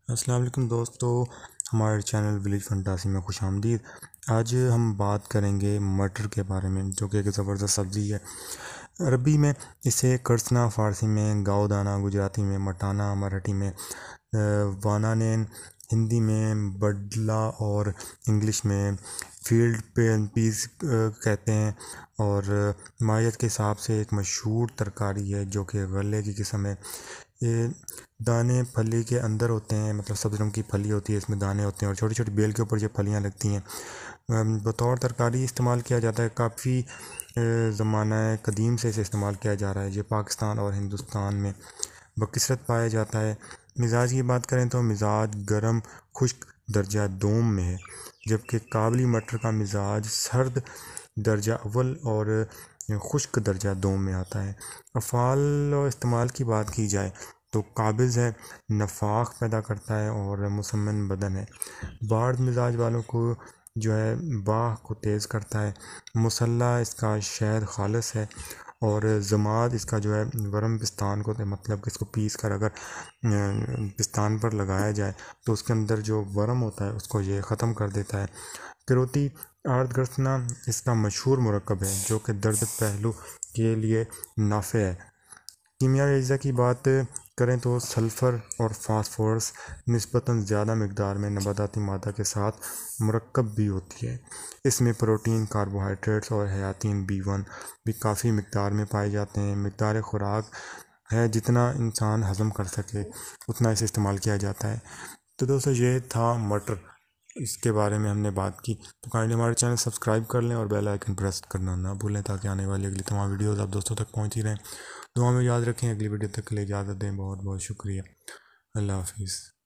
السلام علیکم دوستو، ہمارے چینل ولیج فنٹاسی میں خوش آمدید۔ آج ہم بات کریں گے مٹر کے بارے میں، جو کہ ایک زبردست سبزی ہے۔ عربی میں اسے کرسنا، فارسی میں گاؤ دانا، گجراتی میں مٹانا، مراٹھی میں وانانین، ہندی میں بڈلا اور انگلش میں فیلڈ پیز کہتے ہیں، اور مائیت کے حساب سے ایک مشہور ترکاری ہے جو کہ غلے کی قسم ہے۔ یہ دانے پھلی کے اندر ہوتے ہیں، مطلب سبز رنگ کی پھلی ہوتی ہے، اس میں دانے ہوتے ہیں اور چھوٹی چھوٹی بیل کے اوپر جو پھلیاں لگتی ہیں، بطور ترکاری استعمال کیا جاتا ہے۔ کافی زمانہ قدیم سے اسے استعمال کیا جا رہا ہے۔ یہ پاکستان اور ہندوستان میں بکثرت پایا جاتا ہے۔ مزاج کی بات کریں تو مزاج گرم خشک درجہ دوم میں ہے، جبکہ کابلی مٹر کا مزاج سرد درجہ اول اور خشک درجہ دوم میں آتا ہے۔ افعال و استعمال کی بات کی جائے تو قابض ہے، نفاق پیدا کرتا ہے اور مسمن بدن ہے۔ بارد مزاج والوں کو جو ہے باہ کو تیز کرتا ہے۔ مسلح اس کا شہد خالص ہے، اور ضماد اس کا جو ہے ورم پستان کو، مطلب کہ اس کو پیس کر اگر پستان پر لگایا جائے تو اس کے اندر جو ورم ہوتا ہے اس کو یہ ختم کر دیتا ہے۔ کروتی آرد گرسنا اس کا مشہور مرکب ہے جو کہ درد پہلو کے لیے نافع ہے۔ کیمیائی اجزاء کی بات کریں تو سلفر اور فاسفورس نسبتاً زیادہ مقدار میں نباتاتی مادہ کے ساتھ مرکب بھی ہوتی ہے۔ اس میں پروٹین، کاربوہائیڈریٹس اور حیاتین B1 بھی کافی مقدار میں پائے جاتے ہیں۔ مقدار خوراک ہے، جتنا انسان ہضم کر سکے اتنا اسے استعمال کیا جاتا ہے۔ تو دوستو، یہ تھا مٹر، اس کے بارے میں ہم نے بات کی۔ تو کائنڈلی ہمارے چینل سبسکرائب کر لیں اور بیل آئیکن پریس کرنا نہ بھولیں، تاکہ آنے والی اگلی تمام ویڈیوز آپ دوستوں تک پہنچی رہیں۔ دعا میں یاد رکھیں۔ اگلی ویڈیو تک کے لیے اجازت دیں۔ بہت بہت شکریہ۔ اللہ حافظ۔